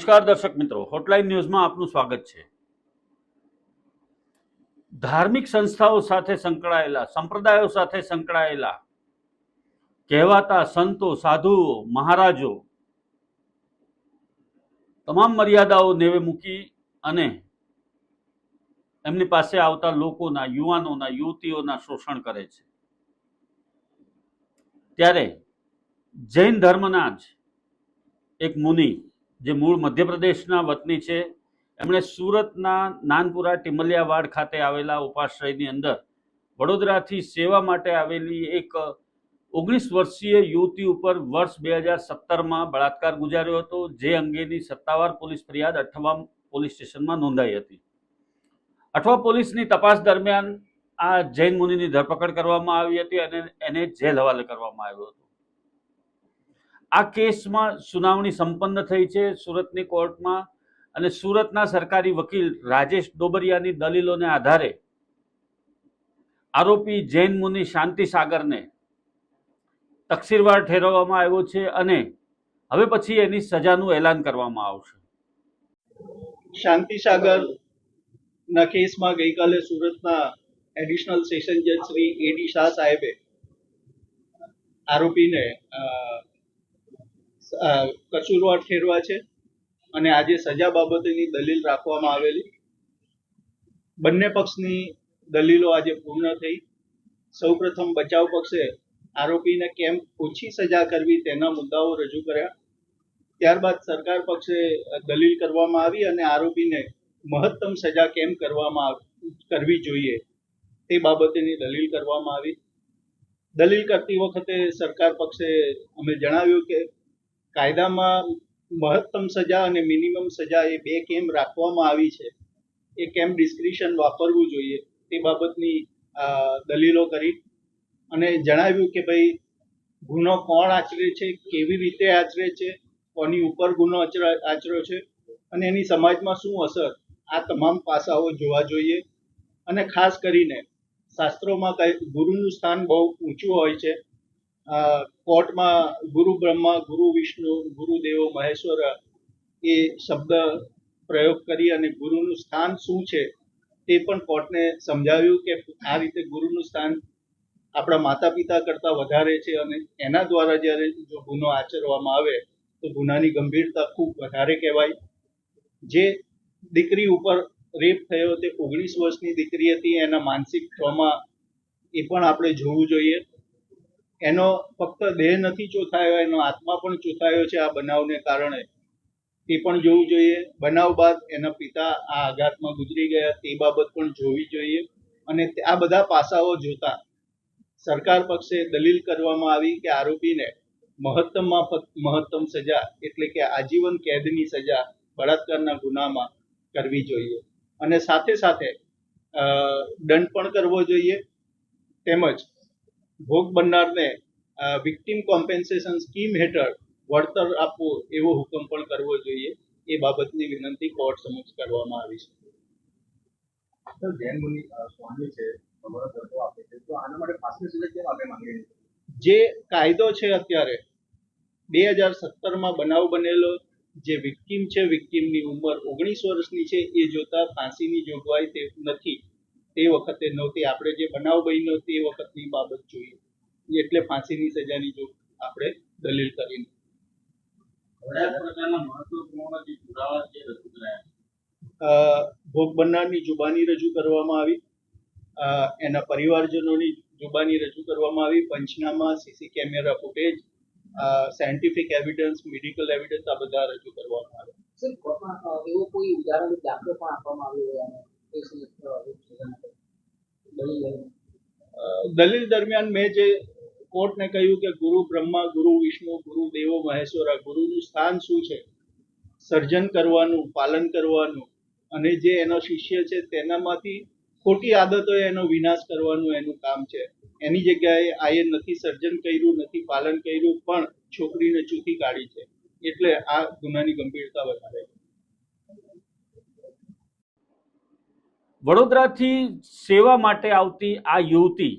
નમસ્કાર દર્શક મિત્રો, હોટલાઇન ન્યૂઝમાં આપનું સ્વાગત છે। ધાર્મિક સંસ્થાઓ સાથે સંકળાયેલા, સંપ્રદાયો સાથે સંકળાયેલા કહેવાતા સંતો, સાધુઓ, મહારાજો તમામ મર્યાદાઓ નેવે મૂકી અને એમની પાસે આવતા લોકોના, યુવાનોના, યુવતીઓના શોષણ કરે છે। ત્યારે જૈન ધર્મના જ એક મુનિ, જે મૂળ મધ્યપ્રદેશના વતની છે, એમણે સુરતના નાનપુરા ટિમલિયાવાડ ખાતે આવેલા ઉપાશ્રયની અંદર વડોદરાથી સેવા માટે આવેલી એક 19 વર્ષીય યુવતી ઉપર વર્ષ 2017માં બળાત્કાર ગુજાર્યો હતો, જે અંગેની સત્તાવાર પોલીસ ફરિયાદ અઠવા પોલીસ સ્ટેશનમાં નોંધાઈ હતી। અઠવા પોલીસની તપાસ દરમિયાન આ જૈન મુનિની ધરપકડ કરવામાં આવી હતી અને એને જેલ હવાલે કરવામાં આવ્યો હતો। આ કેસમાં સુનાવણી સંપન્ન થઈ છે સુરતની કોર્ટમાં, અને સુરતના સરકારી વકીલ રાજેશ ડોબરિયાની દલીલોને આધારે આરોપી જૈન મુનિ શાંતિ સાગરને તકસીરવાર ઠેરવવામાં આવ્યો છે અને હવે પછી એની સજાનું એલાન કરવામાં આવશે। શાંતિ સાગરના કેસમાં ગઈકાલે સુરતના એડિશનલ સેશન જજ શ્રી એડી શાહ સાહેબે આરોપીને કસૂરવાર ઠેરવા છે અને આજે સજા બાબતેની દલીલ રાખવામાં આવેલી। બંને પક્ષની દલીલો આજે પૂર્ણ થઈ। સૌપ્રથમ બચાવ પક્ષે આરોપીને કેમ ઓછી સજા કરવી તેના મુદ્દાઓ રજૂ કર્યા। ત્યારબાદ સરકાર પક્ષે દલીલ કરવામાં આવી અને આરોપીને મહત્તમ સજા કેમ કરવી જોઈએ તે બાબતેની દલીલ કરવામાં આવી। દલીલ કરતી વખતે સરકાર પક્ષે અમે જણાવ્યું કે કાયદામાં મહત્તમ સજા અને મિનિમમ સજા એ બે કેમ રાખવામાં આવી છે, એ કેમ ડિસ્ક્રિશન વાપરવું જોઈએ તે બાબતની દલીલો કરી અને જણાવ્યું કે ભાઈ ગુનો કોણ આચરે છે, કેવી રીતે આચરે છે, કોની ઉપર ગુનો આચર્યો છે અને એની સમાજમાં શું અસર, આ તમામ પાસાઓ જોવા જોઈએ। અને ખાસ કરીને શાસ્ત્રોમાં ગુરુનું સ્થાન બહુ ઊંચું હોય છે। કોર્ટમાં ગુરુ બ્રહ્મા, ગુરુ વિષ્ણુ, ગુરુદેવો મહેશ્વર એ શબ્દ પ્રયોગ કરી અને ગુરુનું સ્થાન શું છે તે પણ કોર્ટને સમજાવ્યું કે આ રીતે ગુરુનું સ્થાન આપણા માતા પિતા કરતાં વધારે છે અને એના દ્વારા જ્યારે જો ગુનો આચરવામાં આવે તો ગુનાની ગંભીરતા ખૂબ વધારે કહેવાય। જે દીકરી ઉપર રેપ થયો તે 19 વર્ષની દીકરી હતી, એના માનસિક ટ્રોમા એ પણ આપણે જોવું જોઈએ। એનો ફક્ત દેહ નથી ચોથાયો, એનો આત્મા પણ ચોથાયો છે આ બનાવને કારણે, તે પણ જોવું જોઈએ। બનાવ બાદ એના પિતા આ આઘાતમાં ગુજરી ગયા તે બાબત પણ જોવી જોઈએ। અને આ બધા પાસાઓ જોતા સરકાર પક્ષે દલીલ કરવામાં આવી કે આરોપીને મહત્તમ સજા એટલે કે આજીવન કેદની સજા બળાત્કારના ગુનામાં કરવી જોઈએ અને સાથે સાથે દંડ પણ કરવો જોઈએ, તેમજ ભોગ બનનારને વિક્ટિમ કોમ્પેન્સેશન સ્કીમ હેઠળ વળતર આપવું એવો હુકમ પણ કરવો જોઈએ। એ બાબતની વિનંતી કોર્ટ સમક્ષ કરવામાં આવી છે। જૈન મુનિ સ્વામી છે, જે કાયદો છે અત્યારે 2017માં બનાવ બનેલો, જે વિક્ટિમ છે, વિક્ટિમની ઉંમર 19 વર્ષની છે, એ જોતા ફાંસીની જોગવાઈ તે નથી, તે વખતે નહોતી। આપણે જે બનાવ બન્યો તે વખતની બાબત જોઈએ એટલે ફાંસીની સજાની જો આપણે દલીલ કરીને ભોગ બનનારની જુબાની રજૂ કરવામાં આવી, એના પરિવારજનોની જુબાની રજૂ કરવામાં આવી, panchnama, CC camera footage, scientific evidence, medical evidence આ બધા રજૂ કરવામાં આવ્યા। એવો કોઈ ઉદાહરણ દાખલો પણ આપવામાં આવ્યો? દલીલ દરમિયાન મેં જે કોર્ટને કહ્યું કે ગુરુ બ્રહ્મા, ગુરુ વિષ્ણુ, ગુરુ દેવો મહેશ્વરા, ગુરુનું સ્થાન શું છે, સર્જન કરવાનું, પાલન કરવાનું, અને જે એનો શિષ્ય છે તેનામાંથી ખોટી આદતો એનો વિનાશ કરવાનું એનું કામ છે। એની જગ્યાએ આએ નથી સર્જન કર્યું, નથી પાલન કર્યું, પણ છોકરીને ચૂકી કાઢી છે, એટલે આ ગુનાની ગંભીરતા વધારે છે। વડોદરાથી સેવા માટે આવતી આ યુવતી,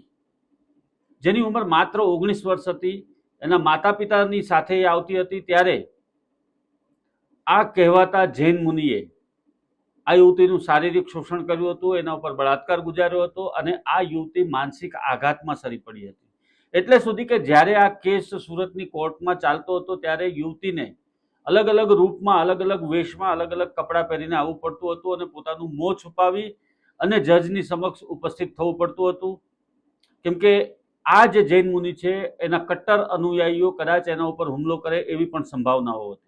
જેની ઉંમર માત્ર 19 વર્ષ હતી, એના માતા પિતાની સાથે આવતી હતી, ત્યારે આ કહેવાતા જૈન મુનિએ આ યુવતીનું શારીરિક શોષણ કર્યું હતું, એના ઉપર બળાત્કાર ગુજાર્યો હતો અને આ યુવતી માનસિક આઘાતમાં સરી પડી હતી. એટલે સુધી કે જ્યારે આ કેસ સુરતની કોર્ટમાં ચાલતો હતો ત્યારે યુવતીને અલગ અલગ રૂપમાં, અલગ અલગ વેશમાં, અલગ અલગ કપડાં પહેરીને આવવું પડતું હતું અને પોતાનું મોં છુપાવી અને જજની સમક્ષ ઉપસ્થિત થવું પડતું હતું. કેમ કે આ જે જૈન મુનિ છે એના કટ્ટર અનુયાયીઓ કદાચ એના ઉપર હુમલો કરે એવી પણ સંભાવનાઓ હતી.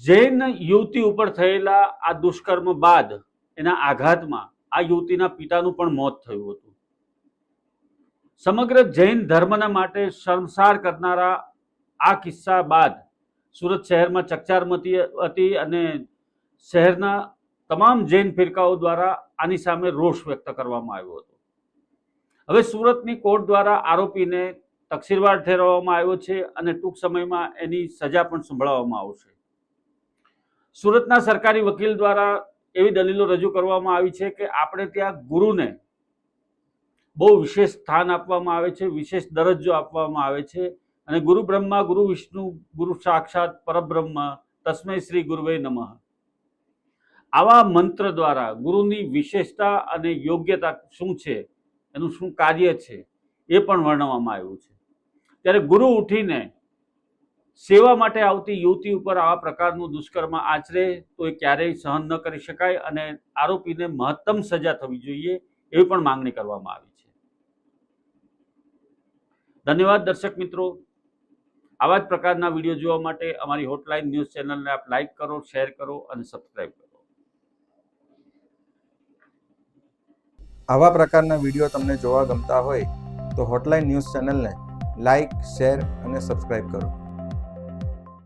જૈન યુવતી ઉપર થયેલા આ દુષ્કર્મ બાદ એના આઘાતમાં આ યુવતીના પિતાનું પણ મોત થયું હતું. સમગ્ર જૈન ધર્મના માટે શર્મસાર કરનારા આ કિસ્સા બાદ સુરત શહેરમાં ચકચાર મચી હતી અને શહેરના તમામ જૈન ફિરકાઓ દ્વારા આની સામે રોષ વ્યક્ત કરવામાં આવ્યો હતો. હવે સુરતની કોર્ટ દ્વારા આરોપીને તકસીરવાર ઠેરવવામાં આવ્યો છે અને ટૂંક સમયમાં એની સજા પણ સંભળાવવામાં આવશે. સુરતના સરકારી વકીલ દ્વારા એવી દલીલો રજૂ કરવામાં આવી છે કે આપણે ત્યાં ગુરુને બહુ વિશેષ સ્થાન આપવામાં આવે છે, વિશેષ દરજ્જો આપવામાં આવે છે અને ગુરુ બ્રહ્મા, ગુરુ વિષ્ણુ, ગુરુ સાક્ષાત પરબ્રહ્મ, તસ્મૈ શ્રી ગુરુવે નમઃ. આવા મંત્ર દ્વારા ગુરુની વિશેષતા અને યોગ્યતા શું છે, એનું શું કાર્ય છે એ પણ વર્ણવવામાં આવ્યું છે. ત્યારે ગુરુ ઉઠીને સેવા માટે આવતી યુવતી ઉપર આવા પ્રકારનું દુષ્કર્મ આચરે તો એ ક્યારેય સહન ન કરી શકાય અને આરોપીને મહત્તમ સજા થવી જોઈએ એવી પણ માંગણી કરવામાં આવી છે. ધન્યવાદ દર્શક મિત્રો. આવા જ પ્રકારના વિડીયો જોવા માટે અમારી હોટલાઇન ન્યૂઝ ચેનલને આપ લાઇક કરો, શેર કરો અને સબસ્ક્રાઇબ કરો. આવા પ્રકારના વિડીયો તમને જોવા ગમતા હોય તો હોટલાઇન ન્યૂઝ ચેનલને લાઇક, શેર અને સબસ્ક્રાઇબ કરો.